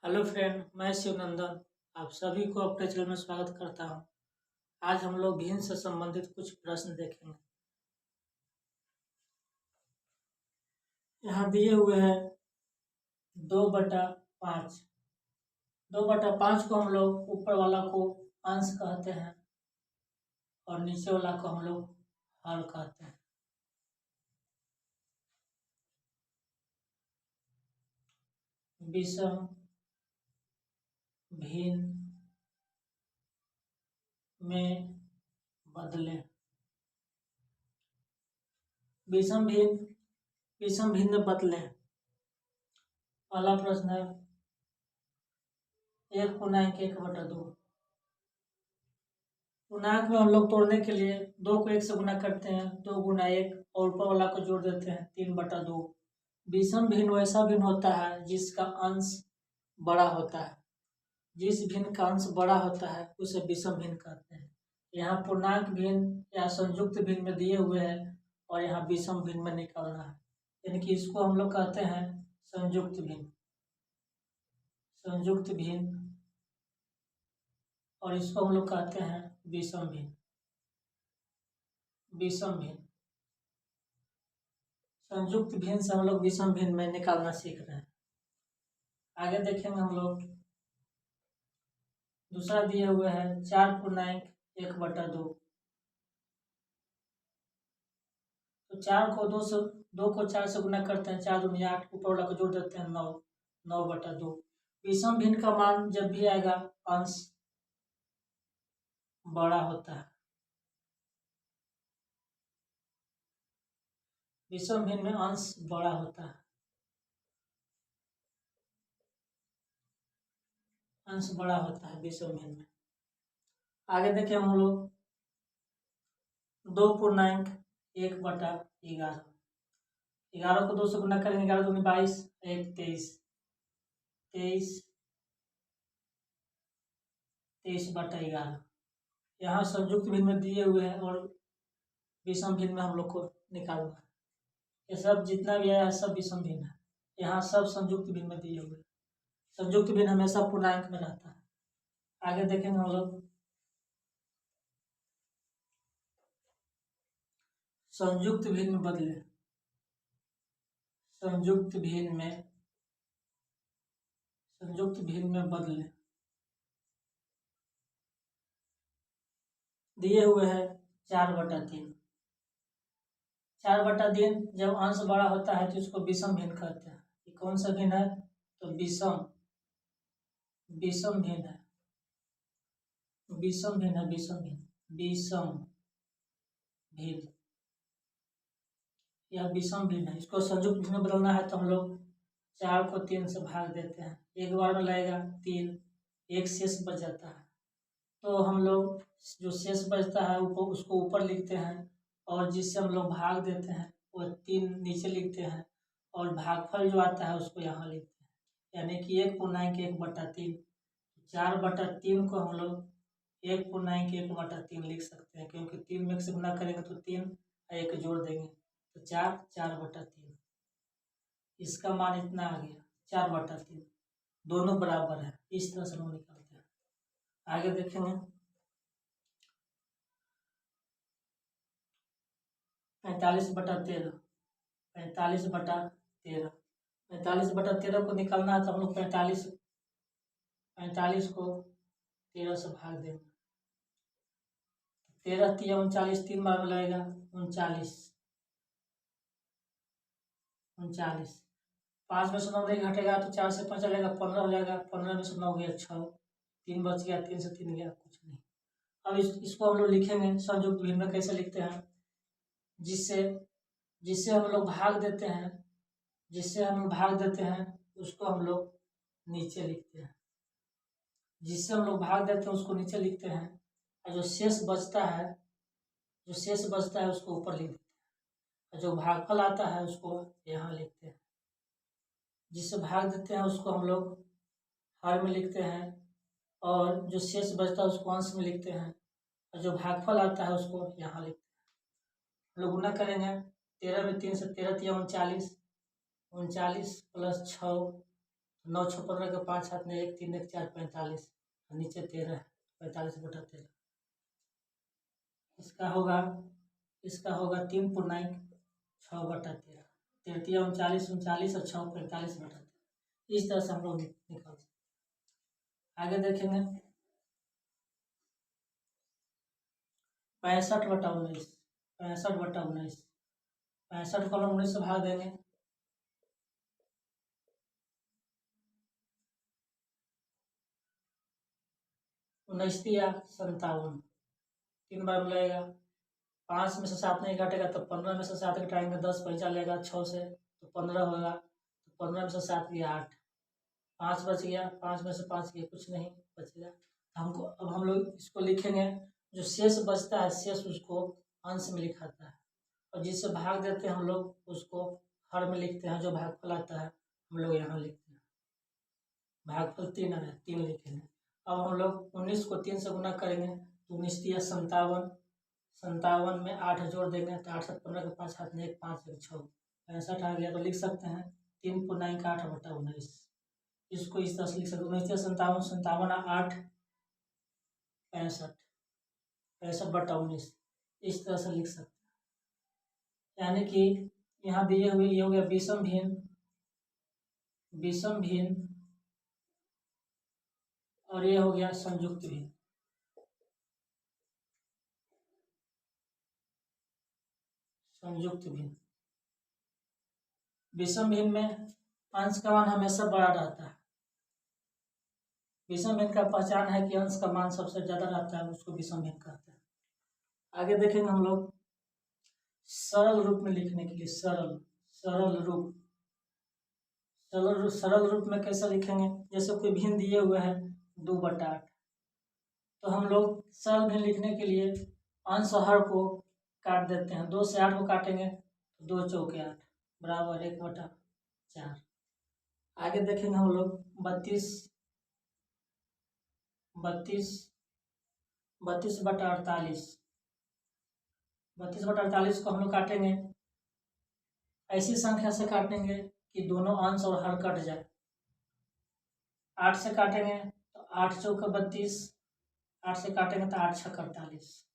Hello friend, मैं शिवनंदन आप सभी को अपने चैनल में स्वागत करता हूं। आज हम लोग भिन्न से संबंधित कुछ प्रश्न देखेंगे। यहाँ दिए हुए हैं 2/5। 2/5 को हम लोग ऊपर वाला को अंश कहते हैं और नीचे वाला को हम लोग हर कहते हैं। विषम भिन्न में बदले। विषम भिन्न में बदले। पहला प्रश्न है 1/1/2। पूर्णांक में हम लोग तोड़ने के लिए 2 को 1 से गुना करते हैं, 2 गुना 1 और ऊपर वाला को जोड़ देते हैं 3/2। विषम भिन्न वैसा भिन्न होता है जिसका अंश बड़ा होता है। जिस भिन्न का अंश बड़ा होता है उसे विषम भिन्न कहते हैं। यहाँ पूर्णांक भिन्न या संयुक्त भिन्न में दिए हुए हैं और यहाँ विषम भिन्न में निकालना है, यानी कि इसको हम लोग कहते हैं संयुक्त भिन्न। संयुक्त भिन्न और इसको हम लोग कहते हैं विषम भिन्न। विषम भिन्न संयुक्त भिन्न से हम लोग विषम भिन्न में निकालना सीख रहे हैं। आगे देखेंगे हम लोग। दूसरा दिए हुए है 4/1/2। तो 4 को 2 को 4 से गुना करते हैं, 4 दूनी 8, ऊपर वाला को जोड़ देते हैं 9, 9/2। विषम भिन्न का मान जब भी आएगा अंश बड़ा होता है। विषम भिन्न में अंश बड़ा होता है। अंश बड़ा होता है विषम भिन्न में। आगे देखें हम लोग 2/1/11। 11 को 2 से गुना करेंगे, 11 दूनी 22, 1 23, 23/11। यहाँ संयुक्त भिन्न में दिए हुए हैं और विषम भिन्न में हम लोग को निकालना है। ये सब जितना भी आया है सब विषम भिन्न है। यहाँ सब संयुक्त भिन्न में दिए हुए हैं। संयुक्त भिन्न हमेशा पूर्णांक में रहता है। आगे देखेंगे हम लोग संयुक्त भिन्न में बदले। संयुक्त भिन्न में बदले दिए हुए हैं 4/3। 4/3 जब अंश बड़ा होता है तो इसको विषम भिन्न कहते हैं। ये कौन सा भिन्न है? तो विषम भिन्न है। विषम भिन्न यह विषम भिन्न है। इसको संयुक्त भिन्न में बदलना है तो हम लोग 4 को 3 से भाग देते हैं, एक बार में लगेगा 3, एक शेष बच जाता है। तो हम लोग जो शेष बचता है उसको ऊपर लिखते हैं और जिससे हम लोग भाग देते हैं वो 3 नीचे लिखते हैं और भागफल जो आता है उसको यहाँ लिखते हैं, यानी कि 1/1/3। 4/3 को हम लोग 1/1/3 लिख सकते हैं, क्योंकि 3 में से गुना करेंगे तो 3 और 1 जोड़ देंगे तो 4/3। इसका मान इतना आ गया 4/3। दोनों बराबर है। इस तरह से हम निकालते हैं। आगे देखेंगे 45/13। 45/13 को निकालना है तो हम लोग 45 को 13 से भाग देंगे। 13 3 39, 3 बार में लगेगा 39। 5 में से 9 नहीं घटेगा तो 4 से 5 चलेगा 15 हो जाएगा। 15 में से 9 गया 6, 3 बच गया, 3 से 3 गया कुछ नहीं। अब इसको हम लोग लिखेंगे संयुक्त भिन्न में। कैसे लिखते हैं? जिससे हम लोग भाग देते हैं उसको हम लोग नीचे लिखते हैं। जिससे हम लोग भाग देते हैं उसको नीचे लिखते हैं और जो शेष बचता है उसको ऊपर लिख देते हैं और जो भागफल आता है उसको यहाँ लिखते हैं। जिससे भाग देते हैं उसको हम लोग हर में लिखते हैं और जो शेष बचता है उसको अंश में लिखते हैं और जो भागफल आता है उसको यहाँ लिखते हैं। हम लोग गुना करेंगे 13 में 3 से 13 3 39, 39 + 6 9 6 15 के 5 हाथ में 1 3 1 4 45 नीचे 13 45/13 इसका होगा 3.6/13 तृतीय 39 39 और 6 45/13 इस तरह से हम लोग निकाल सकते। आगे देखेंगे 65/19 65/19 65 को 19 से भाग देंगे 19 या 57 3 बार मिलाएगा 5 में से 7 नहीं काटेगा तो 15 में से 7 घटाएंगे 10 पैसा लेगा 6 से तो 15 होगा तो 15 में से 7 गया 8 5 बच गया 5 में से 5 गया कुछ नहीं बचेगा। हमको अब हम लोग इसको लिखेंगे जो शेष बचता है शेष उसको अंश में लिखाता है और जिससे भाग देते हैं हम लोग उसको हर में लिखते हैं। जो भागफल आता है हम लोग यहाँ लिखते हैं भागफल 3 है 3 लिखेंगे। अब हम लोग 19 को 3 से गुना करेंगे तो 19 या 57 57 में 8 जोड़ देंगे तो 8 7 15 के 5 हाथ में 1 5 1 6 65 आ गया तो लिख सकते हैं 3.9 इसको इस तरह से लिख सकते 19 57 57 8 65 65/19 इस तरह से लिख सकते हैं। यानी कि यहाँ दिए हुए ये हो गया विषम भिन्न और ये हो गया संयुक्त भिन्न। विषम भिन्न में अंश का मान हमेशा बड़ा रहता है। विषम भिन्न का पहचान है कि अंश का मान सबसे ज्यादा रहता है उसको विषम भिन्न कहते हैं। आगे देखेंगे हम लोग सरल रूप में लिखने के लिए सरल रूप में कैसे लिखेंगे। जैसे कोई भिन्न दिए हुए है 2/8 तो हम लोग सरल भिन्न लिखने के लिए अंश और हर को काट देते हैं। 2 से 8 को काटेंगे तो 2 चौके 8 बराबर 1/4। आगे देखेंगे हम लोग 32/48 32/48 को हम लोग काटेंगे ऐसी संख्या से काटेंगे कि दोनों अंश और हर कट जाए। 8 से काटेंगे तो 8 चौके 32 8 से काटेंगे तो 8 छक्के 48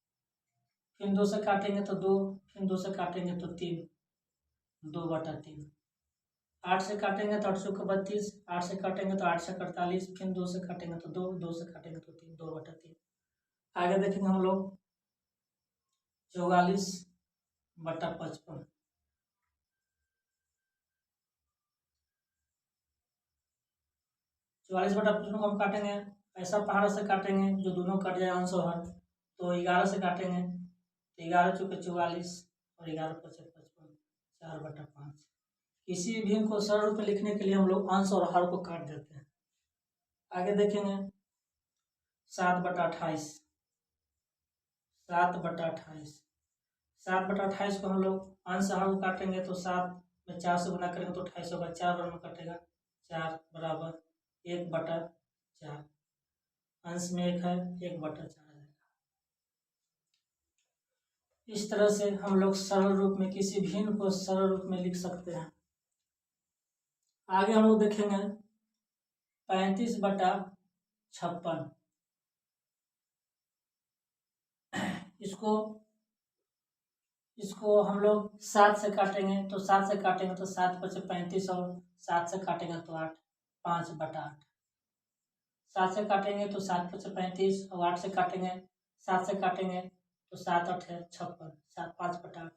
फिर 2 से काटेंगे तो 2 फिर 2 से काटेंगे तो 3 2/3 8 से काटेंगे तो 8 चौके 32 8 से काटेंगे तो 8 छक्के 48 फिर 2 से काटेंगे तो 2 2 से काटेंगे तो 3 2/3। आगे देखेंगे हम लोग 44/55 44/55 को हम काटेंगे ऐसा पहाड़ से काटेंगे जो दोनों कट जाए अंश और हर। तो 11 से काटेंगे तो 11 चौके 44 और 11 5 55 4/5। किसी भी भिन्न को सरल रूप में लिखने के लिए हम लोग अंश और हर को काट देते हैं। आगे देखेंगे 7/28 7/28 को हम लोग अंश हर को काटेंगे तो 7 में 4 से गुना करेंगे तो 28 होगा 4 बार में कटेगा 4 बराबर 1/4 अंश में 1 है 1/4 आ जाएगा। इस तरह से हम लोग सरल रूप में किसी भिन्न को सरल रूप में लिख सकते हैं। आगे हम लोग देखेंगे 35/56 इसको हम लोग 7 से काटेंगे तो 7 से काटेंगे तो 7 × 35 और 7 से काटेंगे तो 8 5/8 7 से काटेंगे तो 7 × 35 और 8 से काटेंगे 7 से काटेंगे तो 7 8 है 56 7 5/8।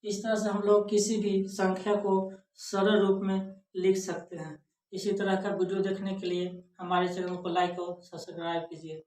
इस तरह से हम लोग किसी भी संख्या को सरल रूप में लिख सकते हैं। इसी तरह का वीडियो देखने के लिए हमारे चैनल को लाइक और सब्सक्राइब कीजिए।